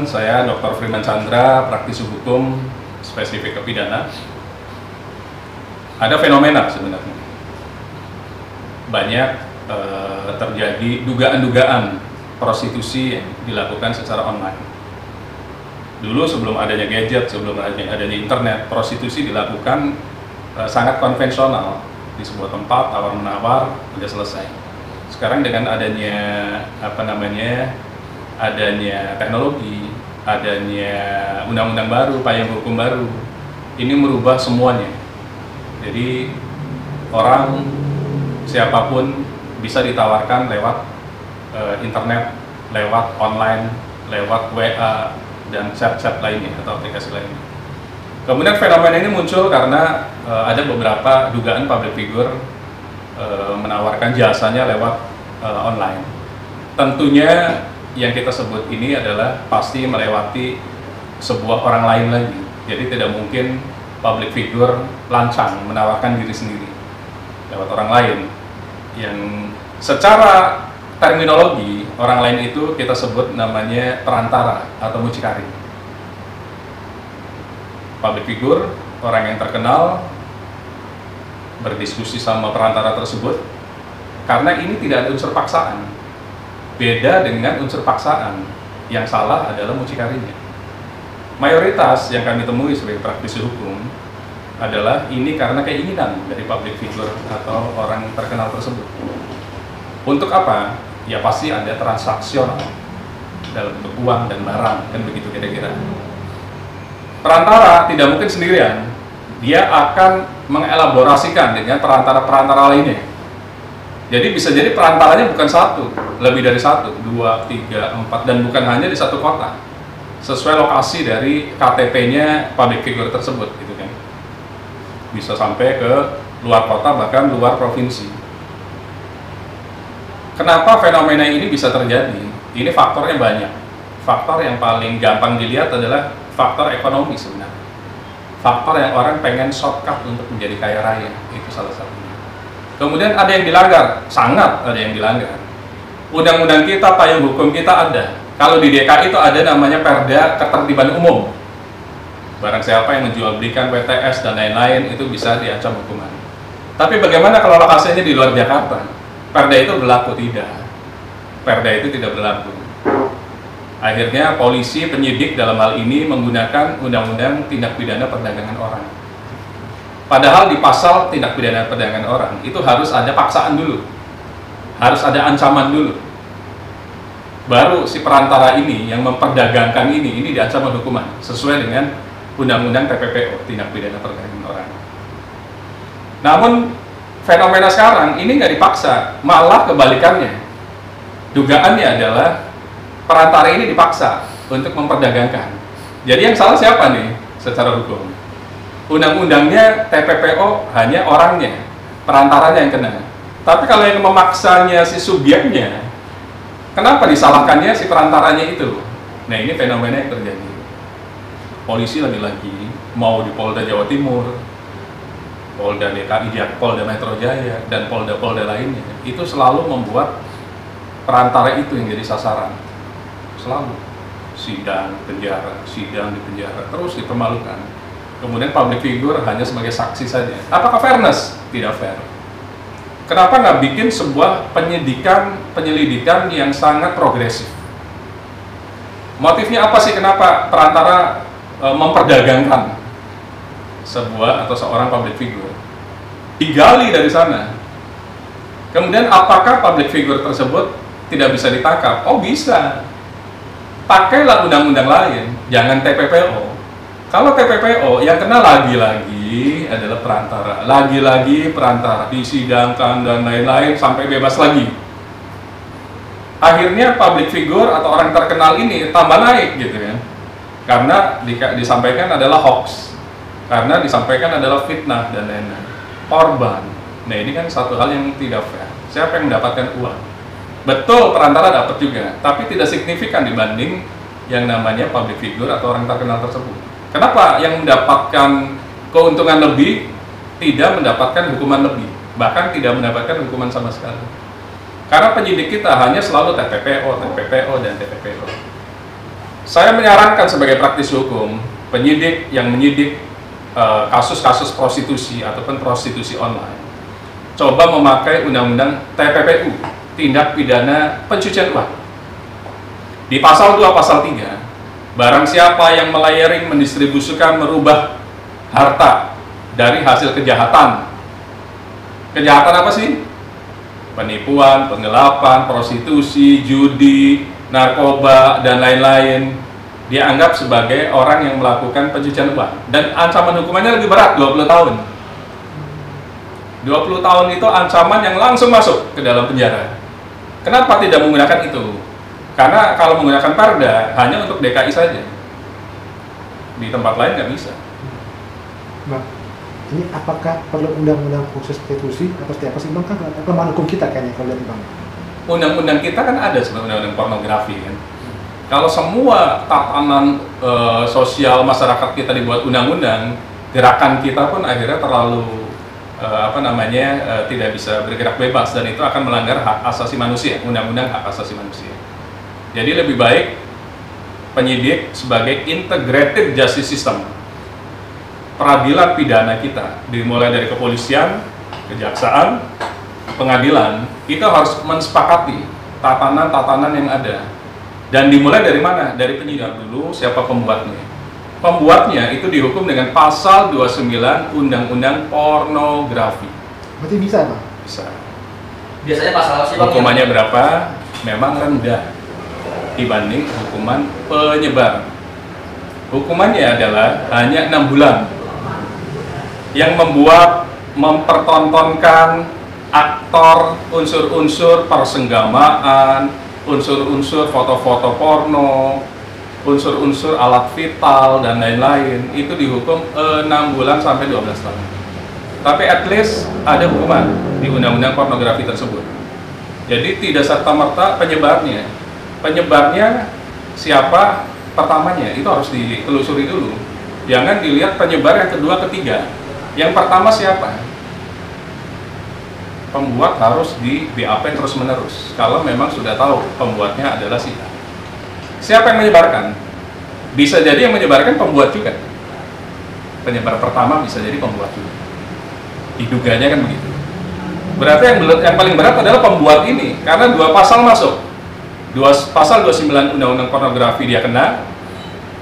teman-teman, saya Dr. Freeman Chandra, praktisi hukum spesifik ke pidana. Ada fenomena sebenarnya. Banyak terjadi dugaan-dugaan prostitusi yang dilakukan secara online. Dulu sebelum adanya gadget, sebelum adanya internet, prostitusi dilakukan sangat konvensional di sebuah tempat, tawar-menawar, sudah selesai. Sekarang dengan adanya adanya teknologi, adanya undang-undang baru, payung hukum baru, ini merubah semuanya. Jadi orang siapapun bisa ditawarkan lewat internet, lewat online, lewat WA dan chat-chat lainnya atau aplikasi lainnya. Kemudian fenomena ini muncul karena ada beberapa dugaan public figure menawarkan jasanya lewat online. Tentunya yang kita sebut ini adalah pasti melewati sebuah orang lain lagi. Jadi tidak mungkin public figure lancang menawarkan diri sendiri lewat orang lain. Yang secara terminologi orang lain itu kita sebut namanya perantara atau mucikari. Public figure, orang yang terkenal berdiskusi sama perantara tersebut karena ini tidak ada unsur paksaan. Beda dengan unsur paksaan, yang salah adalah mucikarinya. Mayoritas yang kami temui sebagai praktisi hukum adalah ini karena keinginan dari public figure atau orang terkenal tersebut. Untuk apa? Ya pasti ada transaksional dalam bentuk uang dan barang, kan begitu kira-kira. Perantara tidak mungkin sendirian, dia akan mengelaborasikan dengan perantara-perantara lainnya. Jadi bisa jadi perantaranya bukan satu, lebih dari satu, 2, 3, 4, dan bukan hanya di satu kota. Sesuai lokasi dari KTP-nya public figure tersebut, gitu kan. Bisa sampai ke luar kota, bahkan luar provinsi. Kenapa fenomena ini bisa terjadi? Ini faktornya banyak. Faktor yang paling gampang dilihat adalah faktor ekonomi sebenarnya. Faktor yang orang pengen shortcut untuk menjadi kaya raya, itu salah satunya. Kemudian ada yang dilanggar, sangat ada yang dilanggar. Undang-undang kita, payung hukum kita ada. Kalau di DKI itu ada namanya Perda Ketertiban Umum. Barang siapa yang menjual belikan PTS dan lain-lain itu bisa diancam hukuman. Tapi bagaimana kalau lokasinya di luar Jakarta? Perda itu berlaku? Tidak. Perda itu tidak berlaku. Akhirnya polisi, penyidik dalam hal ini menggunakan undang-undang tindak pidana perdagangan orang. Padahal di pasal tindak pidana perdagangan orang itu harus ada paksaan dulu, harus ada ancaman dulu. Baru si perantara ini yang memperdagangkan ini diancam hukuman sesuai dengan undang-undang TPPO, tindak pidana perdagangan orang. Namun fenomena sekarang ini nggak dipaksa, malah kebalikannya. Dugaannya adalah perantara ini dipaksa untuk memperdagangkan. Jadi yang salah siapa nih secara hukum? Undang-undangnya TPPO hanya orangnya, perantaranya yang kena. Tapi kalau yang memaksanya si subjeknya, kenapa disalahkannya si perantaranya itu? Nah ini fenomena yang terjadi. Polisi lagi-lagi, mau di Polda Jawa Timur, Polda DKI, Polda Metro Jaya, dan Polda-Polda lainnya, itu selalu membuat perantara itu yang jadi sasaran. Selalu. Sidang di penjara, terus dipermalukan. Kemudian public figure hanya sebagai saksi saja. Apakah fairness? Tidak fair. Kenapa nggak bikin sebuah penyelidikan yang sangat progresif? Motifnya apa sih kenapa perantara memperdagangkan sebuah atau seorang public figure? Digali dari sana. Kemudian apakah public figure tersebut tidak bisa ditangkap? Oh bisa. Pakailah undang-undang lain, jangan TPPO. Kalau TPPO yang kena lagi-lagi adalah perantara, lagi-lagi perantara, disidangkan dan lain-lain sampai bebas lagi. Akhirnya public figure atau orang terkenal ini tambah naik gitu ya, karena disampaikan adalah hoax, karena disampaikan adalah fitnah dan lain-lain. Korban. Nah ini kan satu hal yang tidak fair. Siapa yang mendapatkan uang? Betul perantara dapat juga, tapi tidak signifikan dibanding yang namanya public figure atau orang terkenal tersebut. Kenapa yang mendapatkan keuntungan lebih tidak mendapatkan hukuman lebih, bahkan tidak mendapatkan hukuman sama sekali? Karena penyidik kita hanya selalu TPPO, dan TPPO. Saya menyarankan sebagai praktisi hukum, penyidik yang menyidik kasus-kasus prostitusi ataupun prostitusi online, coba memakai undang-undang TPPU, tindak pidana pencucian uang. Di pasal 2, pasal 3, barang siapa yang melayering, mendistribusikan, merubah harta dari hasil kejahatan. Kejahatan apa sih? Penipuan, penggelapan, prostitusi, judi, narkoba, dan lain-lain. Dianggap sebagai orang yang melakukan pencucian uang. Dan ancaman hukumannya lebih berat, 20 tahun. 20 tahun itu ancaman yang langsung masuk ke dalam penjara. Kenapa tidak menggunakan itu? Karena kalau menggunakan Perda, hanya untuk DKI saja. Di tempat lain nggak bisa. Bang, ini apakah perlu undang-undang khusus prostitusi atau seperti apa sih Bang? Kan kelemahan hukum kita kayaknya kalau lihat Bang. Undang-undang kita kan ada sebenarnya undang-undang pornografi kan. Kalau semua tatanan sosial masyarakat kita dibuat undang-undang, gerakan kita pun akhirnya terlalu tidak bisa bergerak bebas, dan itu akan melanggar hak asasi manusia, undang-undang hak asasi manusia. Jadi lebih baik penyidik sebagai integrated justice system, peradilan pidana kita dimulai dari kepolisian, kejaksaan, pengadilan, itu harus mensepakati tatanan-tatanan yang ada. Dan dimulai dari mana? Dari penyidik dulu, siapa pembuatnya. Pembuatnya itu dihukum dengan pasal 29 Undang-Undang Pornografi. Berarti bisa Bang? Bisa. Biasanya pasal apa sih Bang? Hukumannya berapa? Memang rendah dibanding hukuman penyebar. Hukumannya adalah hanya 6 bulan. Yang mempertontonkan aktor, unsur-unsur persenggamaan, unsur-unsur foto-foto porno, unsur-unsur alat vital, dan lain-lain, itu dihukum 6 bulan sampai 12 tahun. Tapi at least ada hukuman di undang-undang pornografi tersebut. Jadi tidak serta-merta penyebarnya. Penyebarnya siapa pertamanya, itu harus ditelusuri dulu. Jangan dilihat penyebar yang kedua, ketiga. Yang pertama siapa? Pembuat harus di BAP terus-menerus. Kalau memang sudah tahu pembuatnya adalah si A. Siapa yang menyebarkan? Bisa jadi yang menyebarkan pembuat juga. Penyebar pertama bisa jadi pembuat juga. Diduganya kan begitu. Berarti yang paling berat adalah pembuat ini, karena 2 pasal masuk. Pasal 29 Undang-Undang Pornografi dia kena,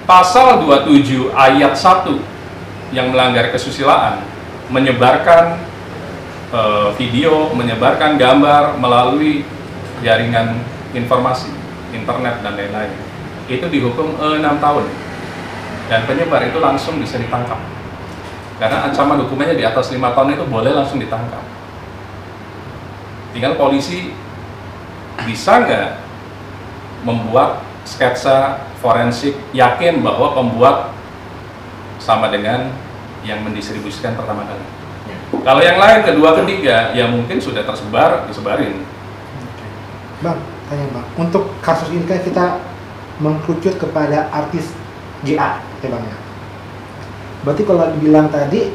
pasal 27 ayat 1 yang melanggar kesusilaan, menyebarkan video, menyebarkan gambar melalui jaringan informasi, internet, dan lain-lain, itu dihukum 6 tahun. Dan penyebar itu langsung bisa ditangkap. Karena ancaman hukumannya di atas 5 tahun itu boleh langsung ditangkap. Tinggal polisi bisa nggak membuat sketsa forensik yakin bahwa pembuat sama dengan yang mendistribusikan pertama kali. Kalau yang lain, kedua, ketiga, ya mungkin sudah tersebar, disebarin. Bang, tanya Bang, untuk kasus ini kan kita mengkerucut kepada artis GA, ya Bang ya. Berarti kalau dibilang tadi,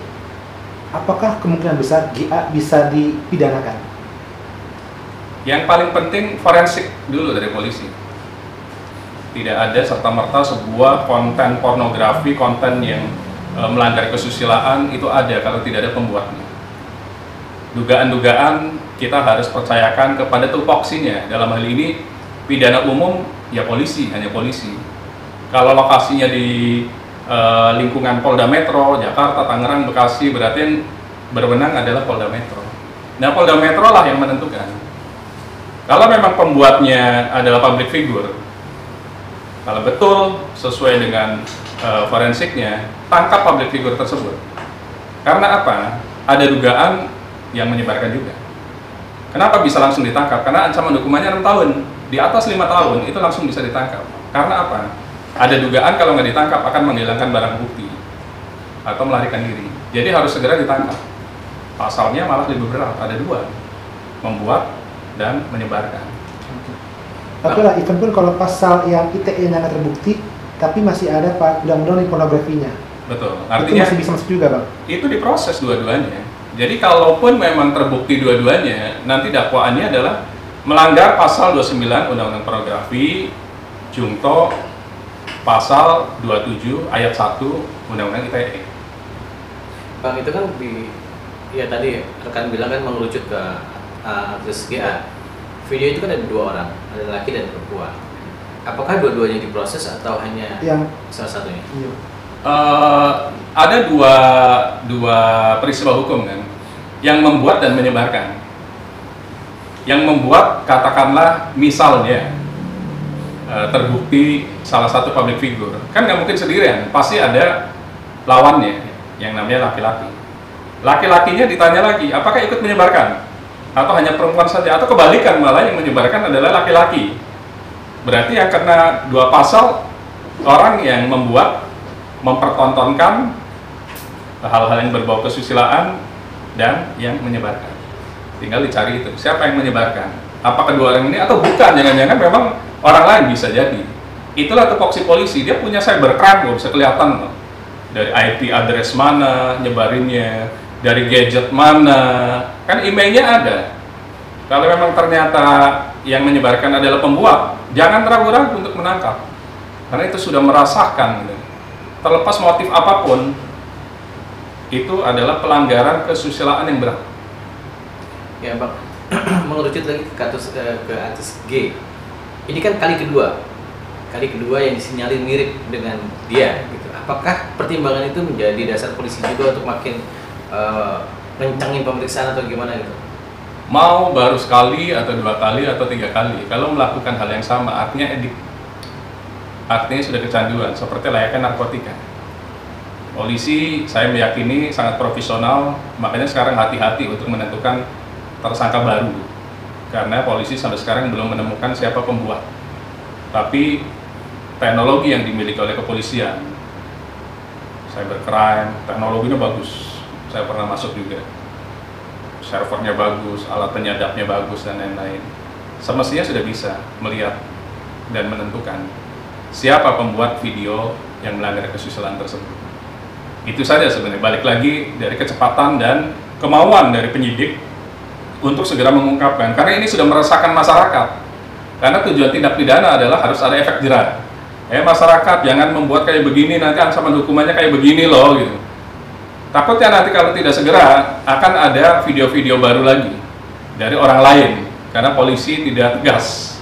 apakah kemungkinan besar GA bisa dipidanakan? Yang paling penting forensik dulu dari polisi. Tidak ada serta-merta sebuah konten pornografi, konten yang melanggar kesusilaan itu ada kalau tidak ada pembuatnya. Dugaan-dugaan kita harus percayakan kepada tupoksinya. Dalam hal ini pidana umum ya polisi, hanya polisi. Kalau lokasinya di lingkungan Polda Metro, Jakarta, Tangerang, Bekasi, berarti yang berwenang adalah Polda Metro. Nah, Polda Metro lah yang menentukan. Kalau memang pembuatnya adalah public figure, kalau betul sesuai dengan forensiknya, tangkap public figure tersebut. Karena apa? Ada dugaan yang menyebarkan juga. Kenapa bisa langsung ditangkap? Karena ancaman hukumannya 6 tahun. Di atas 5 tahun itu langsung bisa ditangkap. Karena apa? Ada dugaan kalau nggak ditangkap akan menghilangkan barang bukti atau melarikan diri. Jadi harus segera ditangkap. Pasalnya malah lebih berat, ada 2. Membuat dan menyebarkan. Tapi lah, even pun kalau pasal yang ITE-nya nggak terbukti, tapi masih ada undang-undang pornografinya. Betul. Artinya itu masih bisa masuk juga Bang? Itu diproses dua-duanya. Jadi kalaupun memang terbukti dua-duanya, nanti dakwaannya adalah melanggar pasal 29 Undang-Undang Pornografi, jungto pasal 27 ayat 1 Undang-Undang ITE. Bang, itu kan ya tadi rekan bilang kan mengerucut ke artis GA. Video itu kan ada 2 orang, ada laki dan perempuan. Apakah dua-duanya diproses atau hanya Yang salah satunya? iya. Ada dua peristiwa hukum kan yang membuat dan menyebarkan. Yang membuat, katakanlah misalnya terbukti salah satu public figure, kan nggak mungkin sendirian, pasti ada lawannya yang namanya laki-laki. Laki-lakinya ditanya lagi, apakah ikut menyebarkan atau hanya perempuan saja, atau kebalikan, malah yang menyebarkan adalah laki-laki. Berarti yang kena 2 pasal orang yang membuat, mempertontonkan hal-hal yang berbau kesusilaan dan yang menyebarkan. Tinggal dicari itu, siapa yang menyebarkan, apa kedua orang ini atau bukan, jangan-jangan memang orang lain, bisa jadi. Itulah tupoksi polisi, dia punya cybercrime, bisa kelihatan loh. Dari IP address mana nyebarinnya, dari gadget mana, kan emailnya ada. Kalau memang ternyata yang menyebarkan adalah pembuat, jangan ragu-ragu untuk menangkap, karena itu sudah merasakan gitu. Terlepas motif apapun, itu adalah pelanggaran kesusilaan yang berat. Ya Bang, mengerucut lagi ke artis G. Ini kan kali kedua yang disinyalir mirip dengan dia gitu. Apakah pertimbangan itu menjadi dasar polisi juga untuk makin kencangin pemeriksaan atau gimana gitu? Mau baru sekali atau 2 kali atau 3 kali, kalau melakukan hal yang sama artinya edik, artinya sudah kecanduan, seperti layaknya narkotika. Polisi saya meyakini sangat profesional, makanya sekarang hati-hati untuk menentukan tersangka baru, karena polisi sampai sekarang belum menemukan siapa pembuat. Tapi teknologi yang dimiliki oleh kepolisian, cybercrime, teknologinya bagus, saya pernah masuk juga, servernya bagus, alat penyadapnya bagus, dan lain-lain. Semestinya sudah bisa melihat dan menentukan siapa pembuat video yang melanggar kesusilaan tersebut. Itu saja sebenarnya, balik lagi dari kecepatan dan kemauan dari penyidik untuk segera mengungkapkan, karena ini sudah meresahkan masyarakat. Karena tujuan tindak pidana adalah harus ada efek jerah. Masyarakat jangan membuat kayak begini, nanti ancaman hukumannya kayak begini loh gitu. Takutnya nanti kalau tidak segera akan ada video-video baru lagi dari orang lain, karena polisi tidak tegas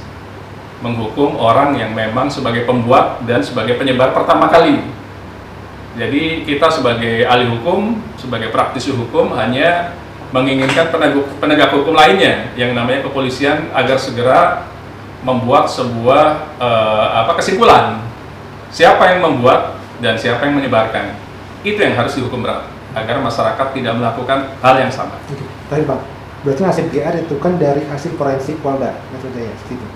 menghukum orang yang memang sebagai pembuat dan sebagai penyebar pertama kali. Jadi kita sebagai ahli hukum, sebagai praktisi hukum, hanya menginginkan penegak hukum lainnya yang namanya kepolisian agar segera membuat sebuah kesimpulan siapa yang membuat dan siapa yang menyebarkan. Itu yang harus dihukum berat agar masyarakat tidak melakukan hal yang sama. Oke, tadi Pak, berarti nasib GR itu kan dari hasil forensik Polda Metro Jaya, gitu.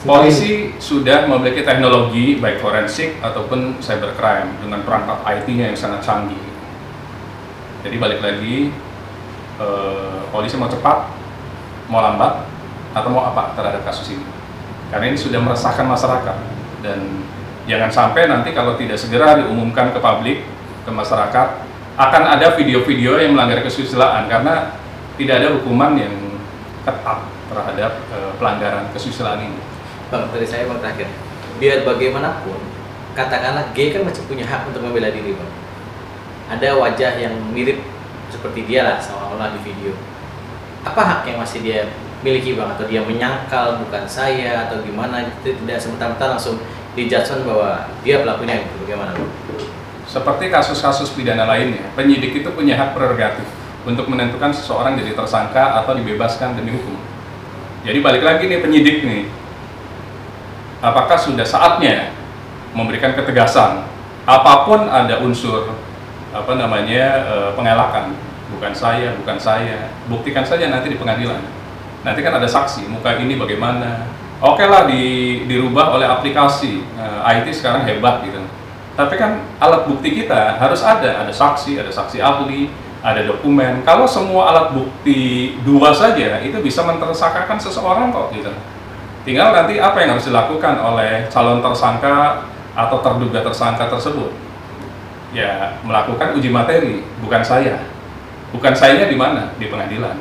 Polisi sudah memiliki teknologi baik forensik ataupun cybercrime dengan perangkat IT-nya yang sangat canggih. Jadi balik lagi, polisi mau cepat, mau lambat, atau mau apa terhadap kasus ini. Karena ini sudah meresahkan masyarakat, dan jangan sampai nanti kalau tidak segera diumumkan ke publik, ke masyarakat, akan ada video-video yang melanggar kesusilaan, karena tidak ada hukuman yang ketat terhadap pelanggaran kesusilaan ini. Bang, dari saya Bang terakhir, biar bagaimanapun, katakanlah G kan masih punya hak untuk membela diri Bang. Ada wajah yang mirip seperti dia lah, seolah-olah di video. Apa hak yang masih dia miliki Bang? Atau dia menyangkal bukan saya atau gimana? Itu tidak semerta-merta langsung di-judgment bahwa dia pelakunya gitu, bagaimana Bang? Seperti kasus-kasus pidana lainnya, penyidik itu punya hak prerogatif untuk menentukan seseorang jadi tersangka atau dibebaskan demi hukum. Jadi balik lagi nih penyidik nih, apakah sudah saatnya memberikan ketegasan apapun ada unsur pengelakan, bukan saya, buktikan saja nanti di pengadilan. Nanti kan ada saksi, muka ini bagaimana, oke lah dirubah oleh aplikasi, IT sekarang hebat gitu. Tapi kan alat bukti kita harus ada saksi ahli, ada dokumen. Kalau semua alat bukti 2 saja, itu bisa mentersangkakan seseorang kok gitu. Tinggal nanti apa yang harus dilakukan oleh calon tersangka atau terduga tersangka tersebut. Ya, melakukan uji materi, bukan saya. Bukan sayanya di mana? Di pengadilan.